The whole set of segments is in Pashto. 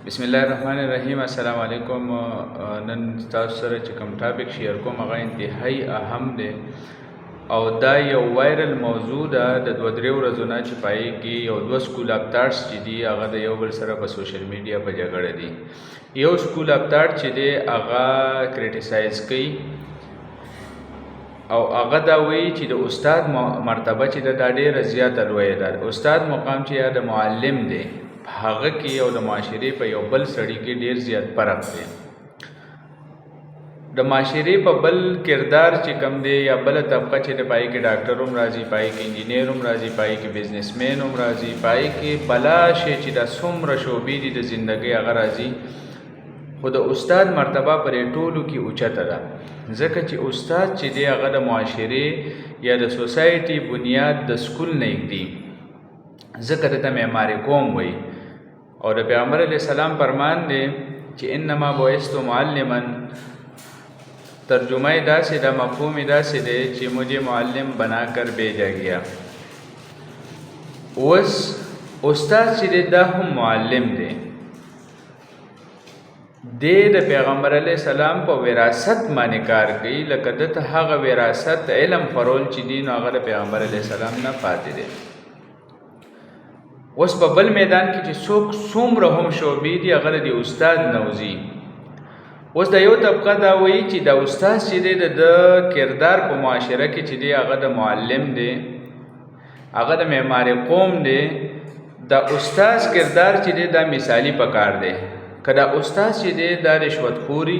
بسم الله الرحمن الرحیم. السلام علیکم. نن تاسو سره چې کوم ټاپک شیر کوم هغه انتهایی اهم دی او دا یو وایرل موضوع ده د دوه درې ورځو نه چې پای کې یو دوه سکول اف تاټس چې دي هغه د یو بل سره په سوشل میډیا په جګړه دي. یو سکول اف تاټ چې دی هغه کریټیسایز کوي او هغه دا وایي چې د استاد مرتبه چې دا ډېره زیاته لویه ده. استاد مقام چې یا د معلم دی هغه کې او د معاشرې په یو بل سړي کې ډیر زیات فرق دی. د معاشرې په بل کردار چې کم دی یا بل طبقه چې د پای کې ډاکټر هم راځي، پای کې انجینیر هم راځي، پای کې بزنسمین هم راځي، پای کې بلا شی چې د څومره شعبې دي د زندګۍ هغه راځي. خو د استاد مرتبه پرې ټولو کې اوچته ده، ځکه چې استاد چې دی هغه د معاشرې یا د سوسایټي بنیاد د سکول نه ایږدي، ځکه د معمار قوم وایي. اور پیغمبر علیہ السلام فرمان دی چې انما بعثت معلما، ترجمه داسې ده، مفهوم داسې دی چې مجھے معلم بنا کر بھیجا گیا. اوس استاد چې دی دا هم معلم دی، د پیغمبر علیہ السلام په وراثت باندې کار کوي، لکه دته هغه وراثت علم فرول چې دی نو هغه د پیغمبر علیہ السلام نه پاتې دی. اوس په بل میدان کې چې څوک څومره هم شعبې دي هغه د استاد نوځي. اوس د یو طبقه دا وایي چې د استاد چې دی د کردار په معاشره کې چې دی هغه د معلم دی، هغه د معمار قوم دی. د استاد کردار چې دی دا مثالی پکار دی. که د استاد چې دی دا رشوت خوري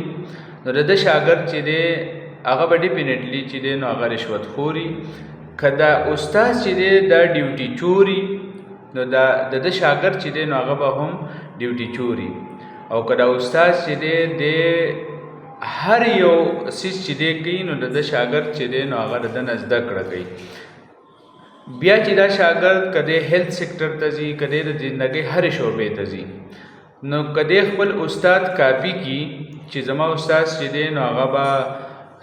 نو د شاګرد چې دی هغه به ډیفینټلی چې دی نو هغه رشوت خوري. که د استاد چې دی دا ډیوټي چوري نو د شاګرد چې دی نو هغه به هم ډیوټي چوري. او که د استاد چې دی د هر یو څیز چې دی کوي نو د شاګرد چې دی نو هغه د نه زده کړه کوي. بیا چې دا شاګرد کده هیلث سیکټر ته ځي، کده د زندګۍ هر شعبې ته ځي، نو کده خپل استاد کاپی کی چې زما استاد چې دی نو هغه به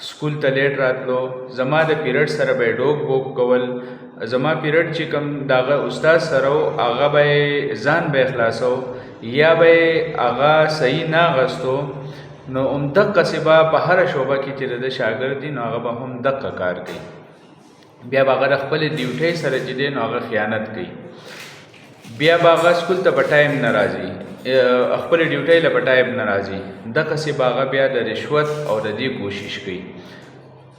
سکول ته لیټ راتلو، زما د پیریډ سره به ډوک بوک کول، زما پیریډ چې کوم داغه استاد سره هغه به ځان به اخلاصو یا به هغه صحیح نه غستو. نو دقه سبا په هر شعبه کې چې د شاګرد دی نو هغه به هم دقه کار کوي. بیا به هغه خپل ډیوټي سره چې دی نو هغه خیانت کوي. بیا به هغه سکول ته په ټایم نه راځي، خپل ډیوټي له په ټایم نه راځي، دقه سبا هغه بیا د رشوت او د دې کوشش کوي.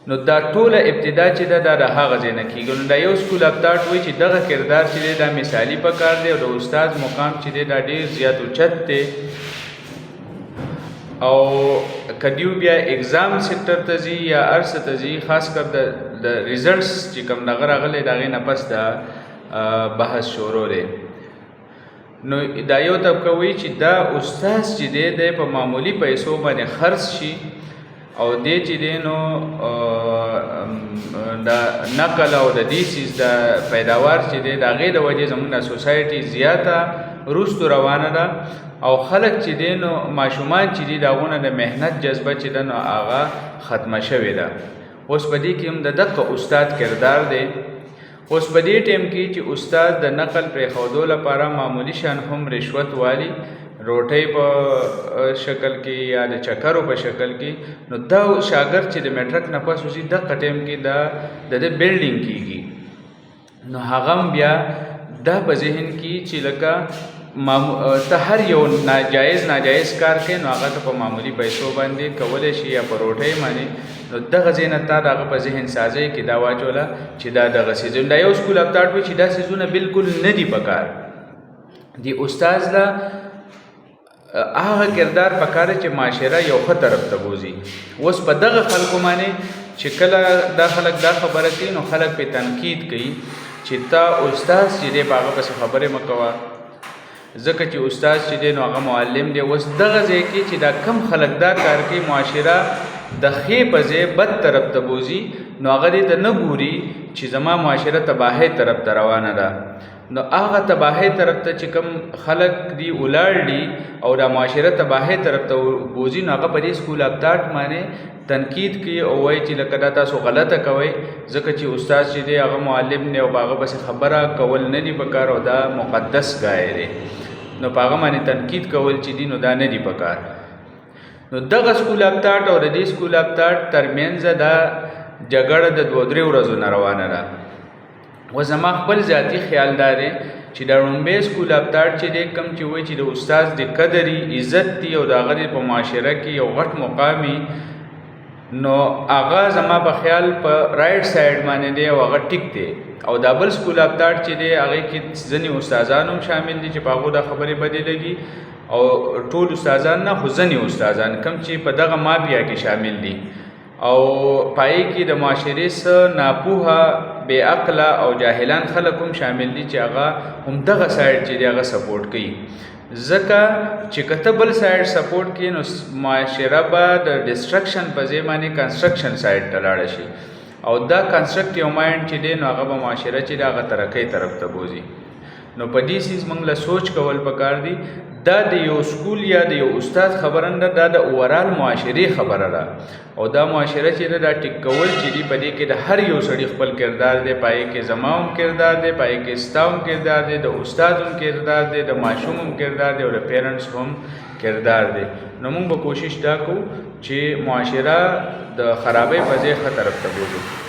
نو دا ټوله ابتدا چې ده دا د هغه ځای نه کېږي. نو دا یو سکول اف تاټ وایي چې دغه کردار چې دی دا مثالي پکار دی او د استاد مقام چې دی دا ډېر زیات اوچت دی. او کدیو بیا اگزام سیکټر ته ځي یا هر څه ته ځي، خاص کر د ریزلټس چې کوم دغه راغلی د هغې نه پس دا بحث شروع دی. نو دا یو طبقه وایي چې دا استاد چې دی په معمولي پیسو باندې خرڅ شي او دې چې دی نو د نقل او د دې څیز د پیداوار چې دی د هغې د وجې زموږ د سوسایټي زیاته وروستو روانه ده او خلک چې دی نو ماشومان چې دي د هغونه د محنت جذبه چې ده نو هغه ختمه شوې ده. اوس په دې کې هم د دقه استاد کردار دی. اوس په دې ټیم کې چې استاد د نقل پرېښودو لپاره معمولی شان هم رشوت والی، روټۍ په شکل کې یا د چکرو په شکل کې، نو دا شاګرد چې د میټرک نه پس وځي دغه ټایم کې د بلډینګ کېږي. نو هغه بیا دا په ذهن کې چې لکه ته هر یو ناجایز کار کوي نو هغه ته په معمولي پیسو باندې کولی شي یا په روټۍ باندې، نو دغه ځای نه تا د هغه په ذهن سازی کې دا واچوله چې دا دغه څیزونه. دا یو سکول اف تاټ وایي چې دا څیزونه بالکل نه دي پکار. د استاد له هغه کردار پکار چې معاشره یو ښه طرف ته بوځي. اوس په دغه خلکو باندې چې کله دا خلک دا خبره کوي نو خلک پې تنقید کوي چې تا استاد چې دی په هغه پسې خبرې مه کوه، ځکه چې استاد چې دی نو هغه معلم دی. اوس دغه ځای کې چې دا کم خلک دا کار کوي معاشره د ښې په ځای بد طرف ته بوځي، نو هغه دې ته نه ګوري چې زما معاشره تباهۍ طرف ته روانه ده. نو هغه تباهۍ طرف ته چې کوم خلک دی ولاړ دي او د معاشره تباهۍ طرف ته بوځي، نو هغه په دې سکول اف تاټ باندې تنقید کوي او وایي چې لکه دا تاسو غلطه کوئ، ځکه چې استاد چې دی هغه معلم دی او هغه پسې خبره کول نه دي پکار او دا مقدس ځای دی. نو په هغه باندې تنقید کول چې دي نو دا نه دي پکار. نو دغه سکول اف تاټ او د دې سکول اف تاټ ترمنځ دا جګړه د 2-3 ورځو نه روانه ده. و زما خپل ذاتی خیال دا دی چې د لومبۍ سکول اف تاټ چې دی کوم چې وایي چې د استاد د قدرې عزت دی او د هغه په معاشره کې یو غټ مقامي، نو هغه زما په خیال په رایټ سایډ باندې دی او هغه ټیک دی. او دا بل سکول اف تاټ چې دی هغې کې ځینې استادان هم شامل دي چې په هغو دا خبرې بدې لګي، او ټول استادان نه خو ځینې استادان کوم چې په دغه مافیا کې شامل دي او پای کې د معاشرې څخه ناپوهه بې عقله او جاهلان خلک هم شامل دي چې هغه همدغه سایډ چې دی هغه سپورټ کوي. ځکه چې که ته بل سایډ سپورټ کوي نو معاشره به د ډسټرکشن په ځای باندې کنسټرکشن سایډ ته لاړه شي، او دا کنسټرکټیو مایند چې دی نو هغه به معاشره چې دی هغه ترقۍ طرف ته بوځي. نو په دې سیز موږ له سوچ کول پکار دي. دا د یو سکول یا د یو استاد خبره نه ده، دا د اوورال معاشرې خبره ده. او دا معاشره چې ده دا ټیک کول چې دي په دې کې د هر یو سړي خپل کردار دی، پای کې زما هم کردار دی، پای کې ستا هم کردار دی، د استاد هم کردار دی، د ماشوم هم کردار دی، او د پیرنټس هم کردار دی. نو موږ به کوشش دا کوو چې معاشره د خرابۍ په ځای ښه طرف ته بوځو.